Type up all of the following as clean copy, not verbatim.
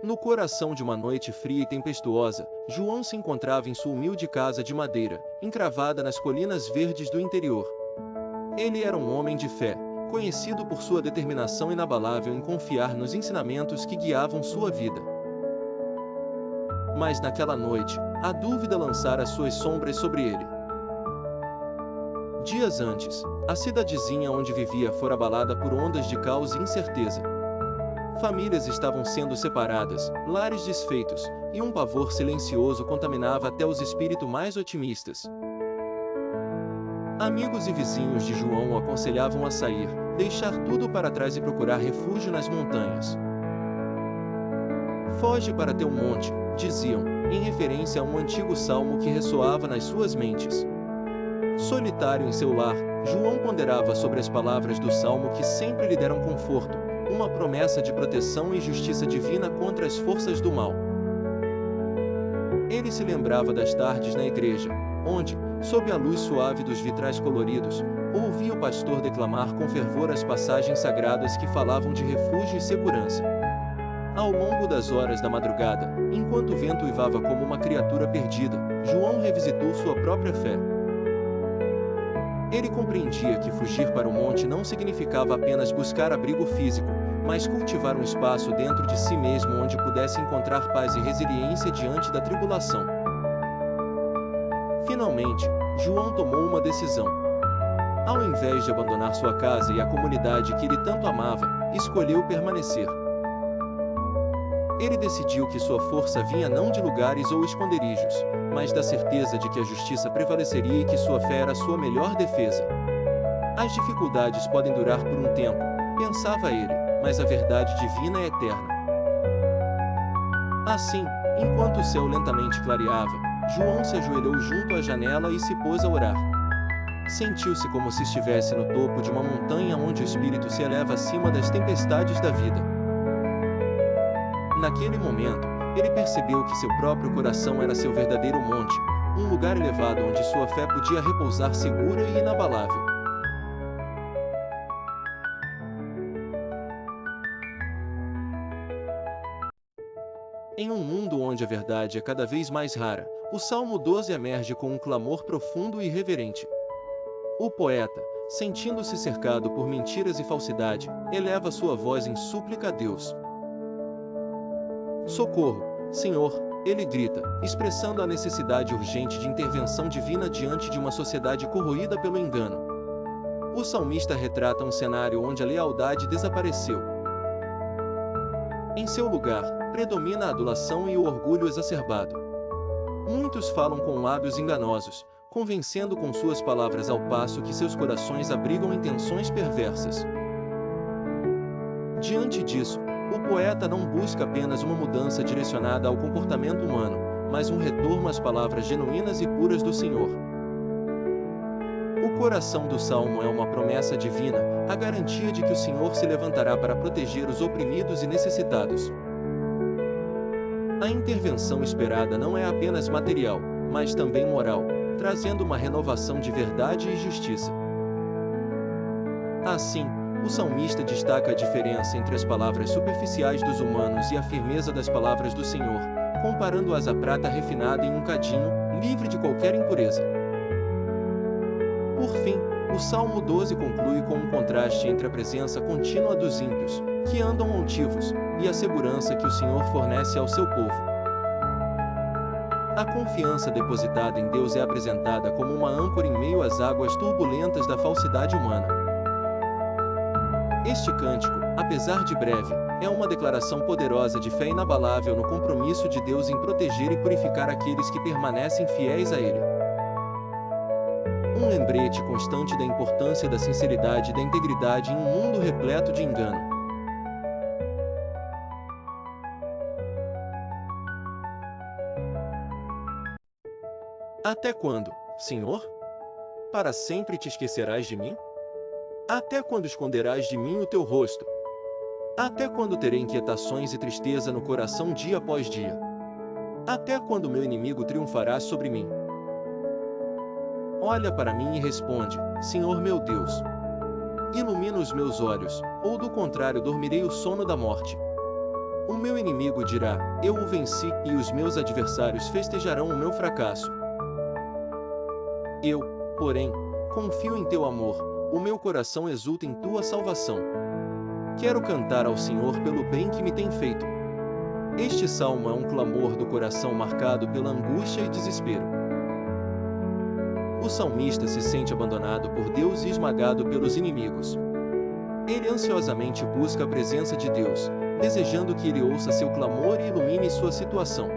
No coração de uma noite fria e tempestuosa, João se encontrava em sua humilde casa de madeira, encravada nas colinas verdes do interior. Ele era um homem de fé, conhecido por sua determinação inabalável em confiar nos ensinamentos que guiavam sua vida. Mas naquela noite, a dúvida lançara suas sombras sobre ele. Dias antes, a cidadezinha onde vivia fora abalada por ondas de caos e incerteza. Famílias estavam sendo separadas, lares desfeitos, e um pavor silencioso contaminava até os espíritos mais otimistas. Amigos e vizinhos de João o aconselhavam a sair, deixar tudo para trás e procurar refúgio nas montanhas. Foge para teu monte, diziam, em referência a um antigo salmo que ressoava nas suas mentes. Solitário em seu lar, João ponderava sobre as palavras do salmo que sempre lhe deram conforto, uma promessa de proteção e justiça divina contra as forças do mal. Ele se lembrava das tardes na igreja, onde, sob a luz suave dos vitrais coloridos, ouvia o pastor declamar com fervor as passagens sagradas que falavam de refúgio e segurança. Ao longo das horas da madrugada, enquanto o vento uivava como uma criatura perdida, João revisitou sua própria fé. Ele compreendia que fugir para o monte não significava apenas buscar abrigo físico, mas cultivar um espaço dentro de si mesmo onde pudesse encontrar paz e resiliência diante da tribulação. Finalmente, João tomou uma decisão. Ao invés de abandonar sua casa e a comunidade que ele tanto amava, escolheu permanecer. Ele decidiu que sua força vinha não de lugares ou esconderijos, mas da certeza de que a justiça prevaleceria e que sua fé era sua melhor defesa. As dificuldades podem durar por um tempo, pensava ele, mas a verdade divina é eterna. Assim, enquanto o céu lentamente clareava, João se ajoelhou junto à janela e se pôs a orar. Sentiu-se como se estivesse no topo de uma montanha onde o espírito se eleva acima das tempestades da vida. Naquele momento, ele percebeu que seu próprio coração era seu verdadeiro monte, um lugar elevado onde sua fé podia repousar segura e inabalável. Em um mundo onde a verdade é cada vez mais rara, o Salmo 12 emerge com um clamor profundo e reverente. O poeta, sentindo-se cercado por mentiras e falsidade, eleva sua voz em súplica a Deus. Socorro, Senhor, ele grita, expressando a necessidade urgente de intervenção divina diante de uma sociedade corroída pelo engano. O salmista retrata um cenário onde a lealdade desapareceu. Em seu lugar, predomina a adulação e o orgulho exacerbado. Muitos falam com lábios enganosos, convencendo com suas palavras ao passo que seus corações abrigam intenções perversas. Diante disso, o poeta não busca apenas uma mudança direcionada ao comportamento humano, mas um retorno às palavras genuínas e puras do Senhor. O coração do Salmo é uma promessa divina, a garantia de que o Senhor se levantará para proteger os oprimidos e necessitados. A intervenção esperada não é apenas material, mas também moral, trazendo uma renovação de verdade e justiça. Assim, o salmista destaca a diferença entre as palavras superficiais dos humanos e a firmeza das palavras do Senhor, comparando-as à prata refinada em um cadinho, livre de qualquer impureza. Por fim, o Salmo 12 conclui com um contraste entre a presença contínua dos ímpios, que andam altivos, e a segurança que o Senhor fornece ao seu povo. A confiança depositada em Deus é apresentada como uma âncora em meio às águas turbulentas da falsidade humana. Este cântico, apesar de breve, é uma declaração poderosa de fé inabalável no compromisso de Deus em proteger e purificar aqueles que permanecem fiéis a Ele. Um lembrete constante da importância da sinceridade e da integridade em um mundo repleto de engano. Até quando, Senhor? Para sempre te esquecerás de mim? Até quando esconderás de mim o teu rosto? Até quando terei inquietações e tristeza no coração dia após dia? Até quando meu inimigo triunfará sobre mim? Olha para mim e responde, Senhor meu Deus. Ilumina os meus olhos, ou do contrário dormirei o sono da morte. O meu inimigo dirá: eu o venci, e os meus adversários festejarão o meu fracasso. Eu, porém, confio em teu amor, o meu coração exulta em tua salvação. Quero cantar ao Senhor pelo bem que me tem feito. Este salmo é um clamor do coração marcado pela angústia e desespero. O salmista se sente abandonado por Deus e esmagado pelos inimigos. Ele ansiosamente busca a presença de Deus, desejando que ele ouça seu clamor e ilumine sua situação.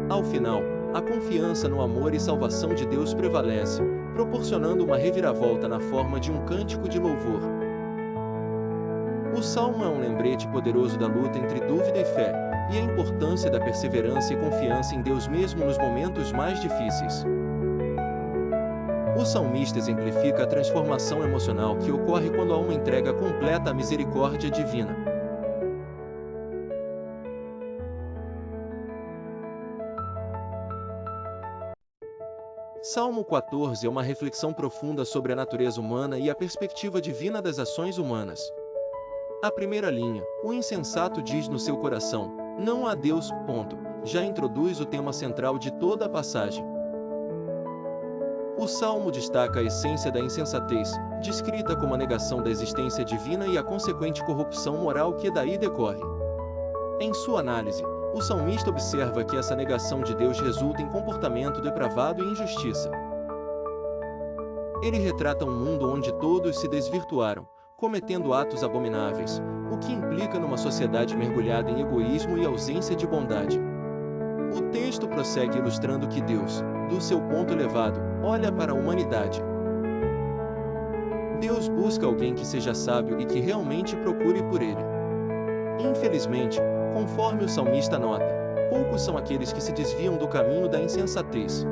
Ao final, a confiança no amor e salvação de Deus prevalece, proporcionando uma reviravolta na forma de um cântico de louvor. O salmo é um lembrete poderoso da luta entre dúvida e fé, e a importância da perseverança e confiança em Deus mesmo nos momentos mais difíceis. O salmista exemplifica a transformação emocional que ocorre quando a alma entrega completa à misericórdia divina. Salmo 14 é uma reflexão profunda sobre a natureza humana e a perspectiva divina das ações humanas. A primeira linha, o insensato diz no seu coração: não há Deus, ponto, já introduz o tema central de toda a passagem. O Salmo destaca a essência da insensatez, descrita como a negação da existência divina e a consequente corrupção moral que daí decorre. Em sua análise, o salmista observa que essa negação de Deus resulta em comportamento depravado e injustiça. Ele retrata um mundo onde todos se desvirtuaram, cometendo atos abomináveis, o que implica numa sociedade mergulhada em egoísmo e ausência de bondade. O texto prossegue ilustrando que Deus, do seu ponto elevado, olha para a humanidade. Deus busca alguém que seja sábio e que realmente procure por ele. Infelizmente, conforme o salmista nota, poucos são aqueles que se desviam do caminho da insensatez.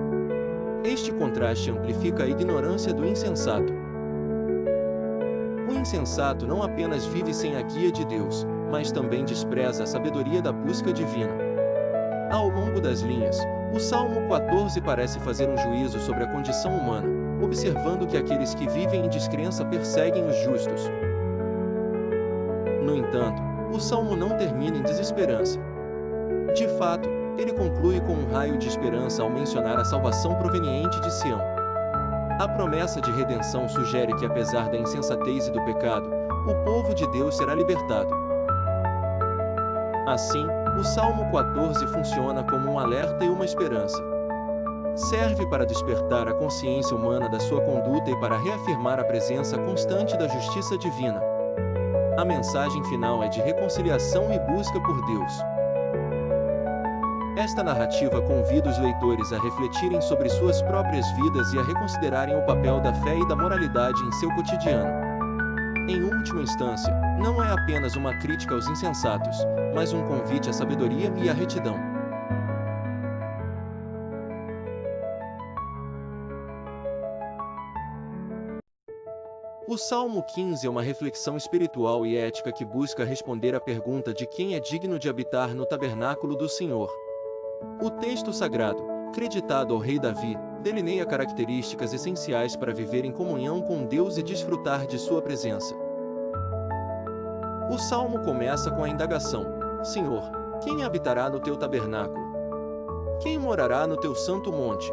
Este contraste amplifica a ignorância do insensato. O insensato não apenas vive sem a guia de Deus, mas também despreza a sabedoria da busca divina. Ao longo das linhas, o Salmo 14 parece fazer um juízo sobre a condição humana, observando que aqueles que vivem em descrença perseguem os justos. No entanto, o Salmo não termina em desesperança. De fato, ele conclui com um raio de esperança ao mencionar a salvação proveniente de Sião. A promessa de redenção sugere que, apesar da insensatez e do pecado, o povo de Deus será libertado. Assim, o Salmo 14 funciona como um alerta e uma esperança. Serve para despertar a consciência humana da sua conduta e para reafirmar a presença constante da justiça divina. A mensagem final é de reconciliação e busca por Deus. Esta narrativa convida os leitores a refletirem sobre suas próprias vidas e a reconsiderarem o papel da fé e da moralidade em seu cotidiano. Em última instância, não é apenas uma crítica aos insensatos, mas um convite à sabedoria e à retidão. O Salmo 15 é uma reflexão espiritual e ética que busca responder à pergunta de quem é digno de habitar no tabernáculo do Senhor. O texto sagrado, creditado ao rei Davi, delineia características essenciais para viver em comunhão com Deus e desfrutar de sua presença. O salmo começa com a indagação: Senhor, quem habitará no teu tabernáculo? Quem morará no teu santo monte?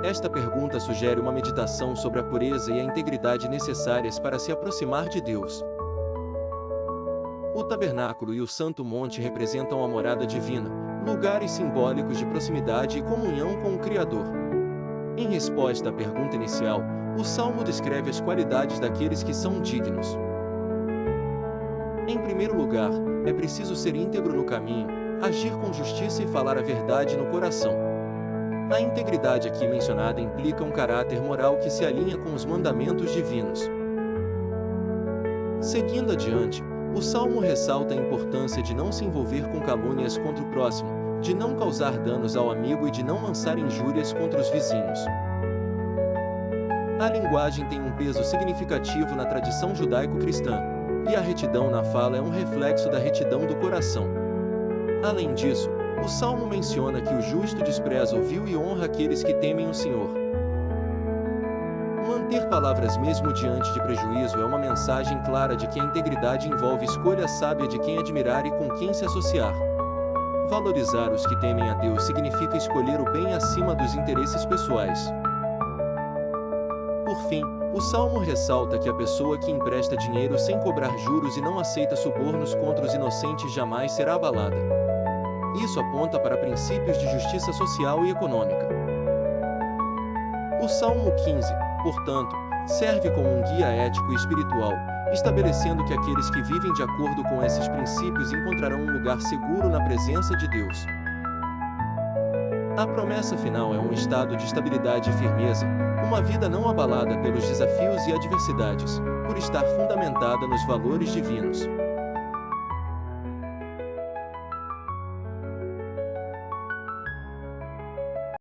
Esta pergunta sugere uma meditação sobre a pureza e a integridade necessárias para se aproximar de Deus. O tabernáculo e o santo monte representam a morada divina, lugares simbólicos de proximidade e comunhão com o Criador. Em resposta à pergunta inicial, o Salmo descreve as qualidades daqueles que são dignos. Em primeiro lugar, é preciso ser íntegro no caminho, agir com justiça e falar a verdade no coração. A integridade aqui mencionada implica um caráter moral que se alinha com os mandamentos divinos. Seguindo adiante, o Salmo ressalta a importância de não se envolver com calúnias contra o próximo, de não causar danos ao amigo e de não lançar injúrias contra os vizinhos. A linguagem tem um peso significativo na tradição judaico-cristã, e a retidão na fala é um reflexo da retidão do coração. Além disso, o Salmo menciona que o justo despreza o vil e honra aqueles que temem o Senhor. Ter palavras mesmo diante de prejuízo é uma mensagem clara de que a integridade envolve escolha sábia de quem admirar e com quem se associar. Valorizar os que temem a Deus significa escolher o bem acima dos interesses pessoais. Por fim, o Salmo ressalta que a pessoa que empresta dinheiro sem cobrar juros e não aceita subornos contra os inocentes jamais será abalada. Isso aponta para princípios de justiça social e econômica. O Salmo 15, portanto, serve como um guia ético e espiritual, estabelecendo que aqueles que vivem de acordo com esses princípios encontrarão um lugar seguro na presença de Deus. A promessa final é um estado de estabilidade e firmeza, uma vida não abalada pelos desafios e adversidades, por estar fundamentada nos valores divinos.